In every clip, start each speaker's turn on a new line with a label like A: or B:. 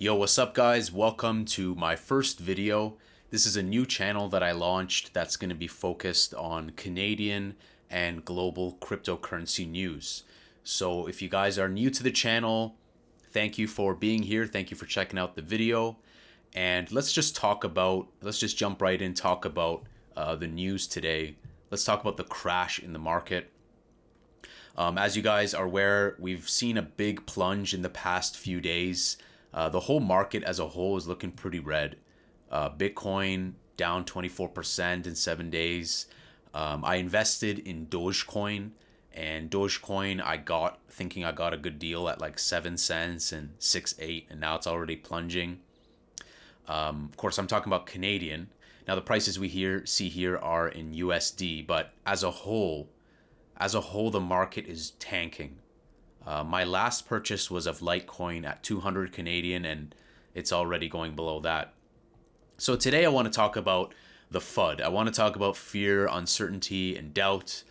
A: Yo, what's up guys? Welcome to my first video. This is a new channel that I launched that's going to be focused on Canadian and global cryptocurrency news. So if you guys are new to the channel, thank you for being here. Thank you for checking out the video. And let's just jump right in, talk about the news today. Let's talk about the crash in the market. As you guys are aware, we've seen a big plunge in the past few days. The whole market as a whole is looking pretty red. Bitcoin down 24% in 7 days. I invested in Dogecoin, and Dogecoin I got thinking I got a good deal at like 7 cents and 6.8, and now it's already plunging. Of course, I'm talking about Canadian. Now the prices we see here are in USD, but as a whole, the market is tanking. My last purchase was of Litecoin at 200 Canadian, and it's already going below that. So today I want to talk about the FUD. I want to talk about fear, uncertainty, and doubt.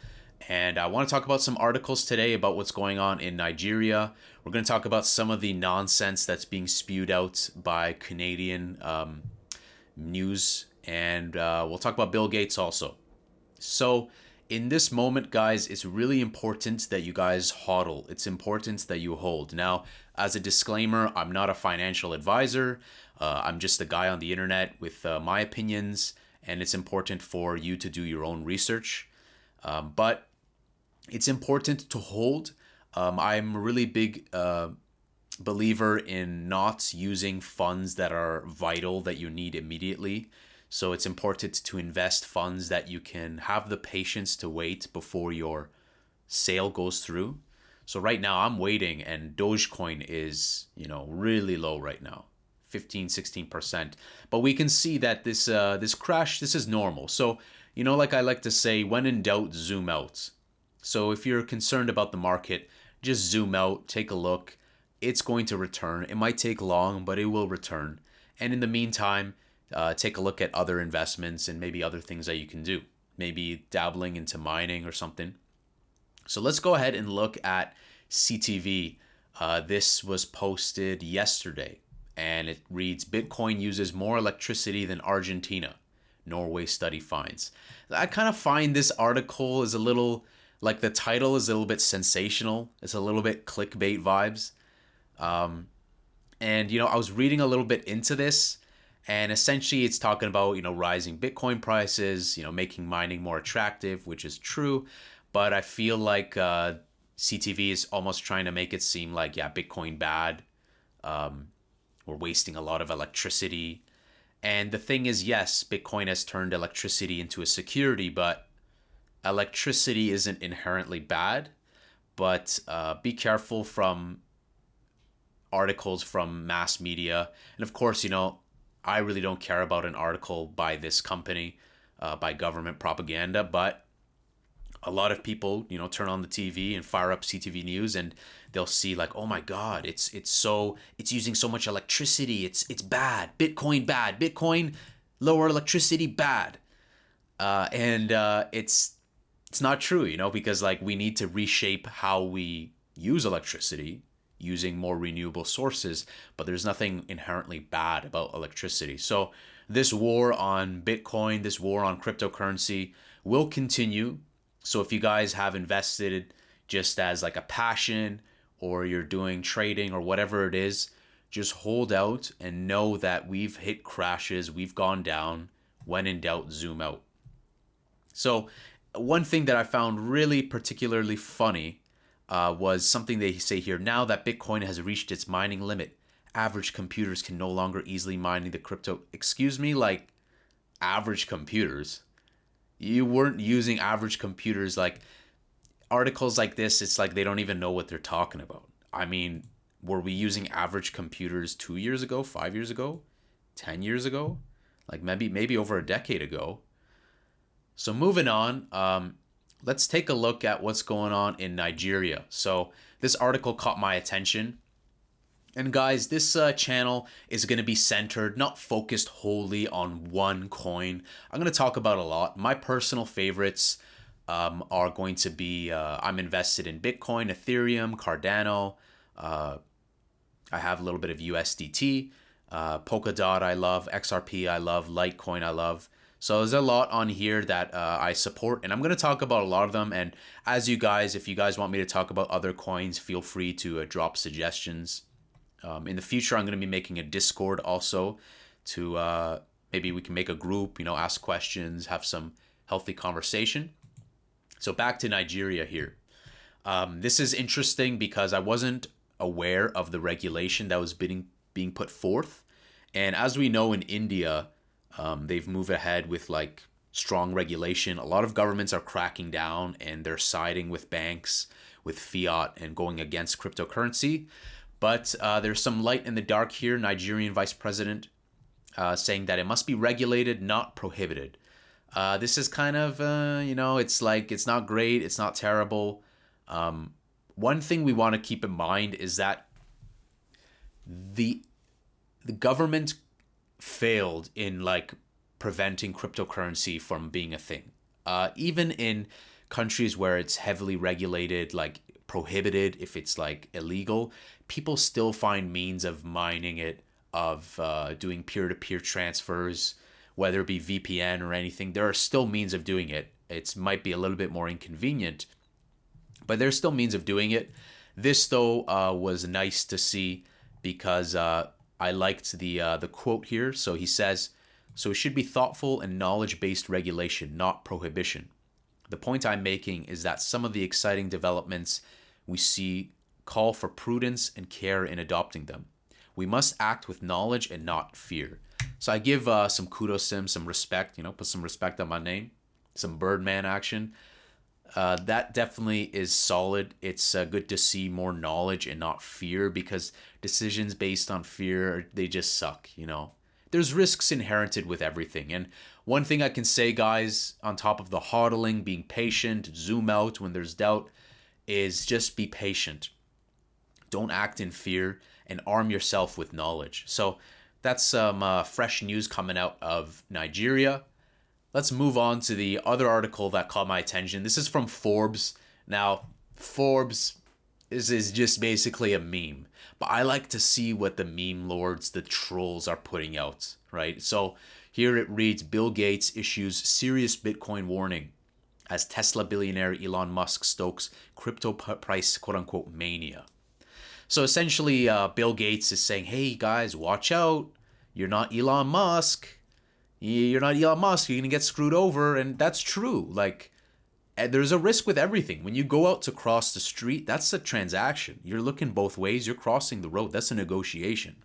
A: And I want to talk about some articles today about what's going on in Nigeria. We're going to talk about some of the nonsense that's being spewed out by Canadian news. And we'll talk about Bill Gates also. So in this moment, guys, it's really important that you guys hodl. It's important that you hold. Now, as a disclaimer, I'm not a financial advisor. I'm just a guy on the internet with my opinions, and it's important for you to do your own research. But it's important to hold. I'm a really big believer in not using funds that are vital, that you need immediately. So it's important to invest funds that you can have the patience to wait before your sale goes through. So right now I'm waiting, and Dogecoin is, really low right now, 15-16%. But we can see that this crash, this is normal. So, like I like to say, when in doubt, zoom out. So if you're concerned about the market, just zoom out, take a look. It's going to return. It might take long, but it will return. And in the meantime, take a look at other investments and maybe other things that you can do. Maybe dabbling into mining or something. So let's go ahead and look at CTV. This was posted yesterday, and it reads, Bitcoin uses more electricity than Argentina. Norway study finds. I kind of find this article is a little, like the title is a little bit sensational. It's a little bit clickbait vibes. And, I was reading a little bit into this. And essentially, it's talking about, rising Bitcoin prices, making mining more attractive, which is true. But I feel like CTV is almost trying to make it seem like, yeah, Bitcoin bad. We're wasting a lot of electricity. And the thing is, yes, Bitcoin has turned electricity into a security, but electricity isn't inherently bad. But be careful from articles from mass media. And of course, I really don't care about an article by this company, by government propaganda, but a lot of people, turn on the TV and fire up CTV News, and they'll see like, oh my God, it's using so much electricity, it's bad, Bitcoin, lower electricity, bad, and it's not true, because like we need to reshape how we use electricity, using more renewable sources, but there's nothing inherently bad about electricity. So this war on Bitcoin, this war on cryptocurrency will continue. So if you guys have invested just as like a passion, or you're doing trading or whatever it is, just hold out and know that we've hit crashes, we've gone down. When in doubt, zoom out. So one thing that I found really particularly funny was something they say here. Now that Bitcoin has reached its mining limit, average computers can no longer easily mine the crypto. Excuse me, like average computers? You weren't using average computers. Like articles like this, it's like they don't even know what they're talking about. I mean, were we using average computers 2 years ago, 5 years ago, 10 years ago? Like maybe over a decade ago. So moving on, let's take a look at what's going on in Nigeria. So this article caught my attention. And guys, this channel is going to be centered, not focused wholly on one coin. I'm going to talk about a lot. My personal favorites are going to be, I'm invested in Bitcoin, Ethereum, Cardano, I have a little bit of USDT, Polkadot I love, XRP I love, Litecoin I love. So there's a lot on here that I support, and I'm going to talk about a lot of them. And as you guys, if you guys want me to talk about other coins, feel free to drop suggestions. In the future, I'm going to be making a Discord also to maybe we can make a group, ask questions, have some healthy conversation. So back to Nigeria here. This is interesting because I wasn't aware of the regulation that was being put forth. And as we know in India, they've moved ahead with like strong regulation. A lot of governments are cracking down and they're siding with banks, with fiat, and going against cryptocurrency. But there's some light in the dark here. Nigerian vice president saying that it must be regulated, not prohibited. This is kind of, it's like, it's not great, it's not terrible. One thing we want to keep in mind is that the government failed in like preventing cryptocurrency from being a thing. Even in countries where it's heavily regulated, like prohibited, if it's like illegal, people still find means of mining it, of doing peer-to-peer transfers, whether it be VPN or anything. There are still means of doing it. It might be a little bit more inconvenient, but there's still means of doing it. This though was nice to see because I liked the quote here. So he says, "So it should be thoughtful and knowledge-based regulation, not prohibition. The point I'm making is that some of the exciting developments we see call for prudence and care in adopting them. We must act with knowledge and not fear." So I give some kudos to him, some respect, put some respect on my name, some Birdman action. That definitely is solid. It's good to see more knowledge and not fear, because decisions based on fear, they just suck, There's risks inherited with everything. And one thing I can say, guys, on top of the hodling, being patient, zoom out when there's doubt, is just be patient. Don't act in fear and arm yourself with knowledge. So that's some fresh news coming out of Nigeria. Let's move on to the other article that caught my attention. This is from Forbes. Now, Forbes is just basically a meme, but I like to see what the meme lords, the trolls, are putting out, right? So here it reads, Bill Gates issues serious Bitcoin warning as Tesla billionaire Elon Musk stokes crypto price quote-unquote mania. So essentially, Bill Gates is saying, hey guys, watch out. You're not Elon Musk. You're not Elon Musk. You're going to get screwed over. And that's true. Like, there's a risk with everything. When you go out to cross the street, that's a transaction. You're looking both ways. You're crossing the road. That's a negotiation.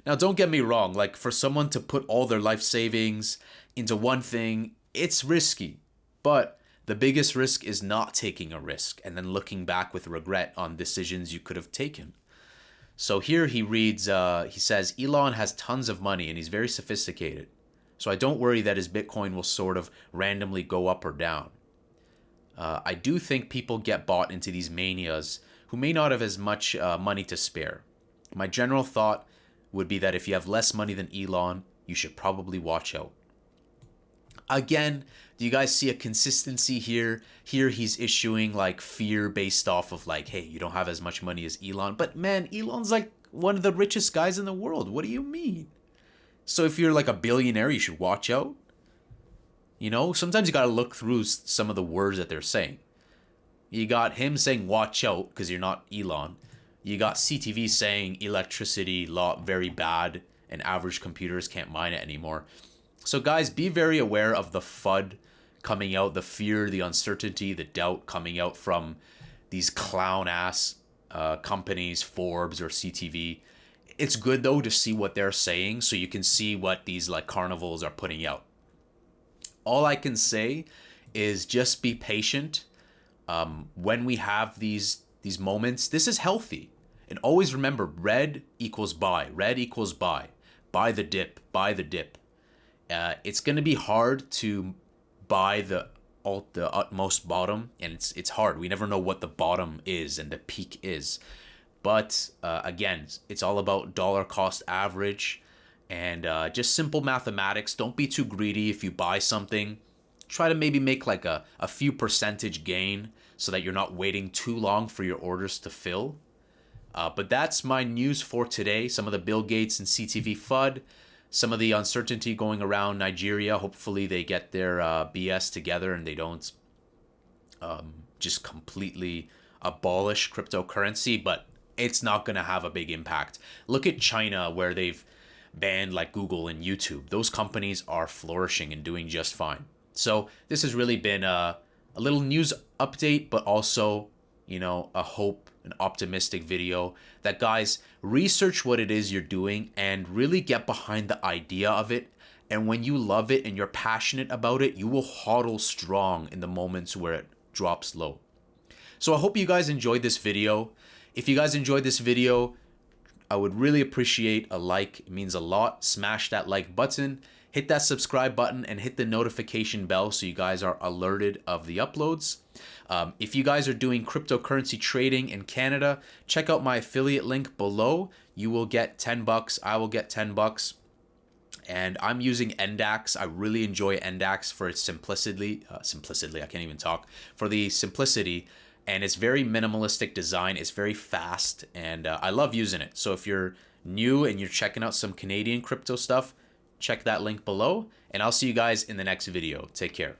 A: Now, don't get me wrong. Like, for someone to put all their life savings into one thing, it's risky. But the biggest risk is not taking a risk and then looking back with regret on decisions you could have taken. So here he reads, he says, Elon has tons of money and he's very sophisticated. So I don't worry that his Bitcoin will sort of randomly go up or down. I do think people get bought into these manias who may not have as much money to spare. My general thought would be that if you have less money than Elon, you should probably watch out. Again, do you guys see a consistency here? Here he's issuing like fear based off of like, hey, you don't have as much money as Elon. But man, Elon's like one of the richest guys in the world. What do you mean? So if you're like a billionaire, you should watch out. Sometimes you got to look through some of the words that they're saying. You got him saying watch out because you're not Elon. You got CTV saying electricity law very bad and average computers can't mine it anymore. So guys, be very aware of the FUD coming out, the fear, the uncertainty, the doubt coming out from these clown-ass companies, Forbes or CTV. It's good, though, to see what they're saying so you can see what these like carnivals are putting out. All I can say is just be patient. When we have these moments, this is healthy. And always remember, red equals buy. Red equals buy. Buy the dip. Buy the dip. It's going to be hard to buy the utmost bottom, and it's hard. We never know what the bottom is and the peak is. But again, it's all about dollar cost average and just simple mathematics. Don't be too greedy. If you buy something, try to maybe make like a few percentage gain so that you're not waiting too long for your orders to fill. But that's my news for today. Some of the Bill Gates and CTV FUD, some of the uncertainty going around Nigeria. Hopefully they get their BS together and they don't just completely abolish cryptocurrency, but it's not going to have a big impact. Look at China, where they've banned like Google and YouTube. Those companies are flourishing and doing just fine. So this has really been a little news update, but also, a hope, an optimistic video that, guys, research what it is you're doing and really get behind the idea of it. And when you love it and you're passionate about it, you will hodl strong in the moments where it drops low. So I hope you guys enjoyed this video. If you guys enjoyed this video, I would really appreciate a like. It means a lot. Smash that like button, hit that subscribe button, and hit the notification bell so you guys are alerted of the uploads. If you guys are doing cryptocurrency trading in Canada, check out my affiliate link below. You will get $10. I will get $10. And I'm using NDAX. I really enjoy NDAX for its simplicity. I can't even talk. For the simplicity. And it's very minimalistic design. It's very fast. And I love using it. So if you're new and you're checking out some Canadian crypto stuff, check that link below. And I'll see you guys in the next video. Take care.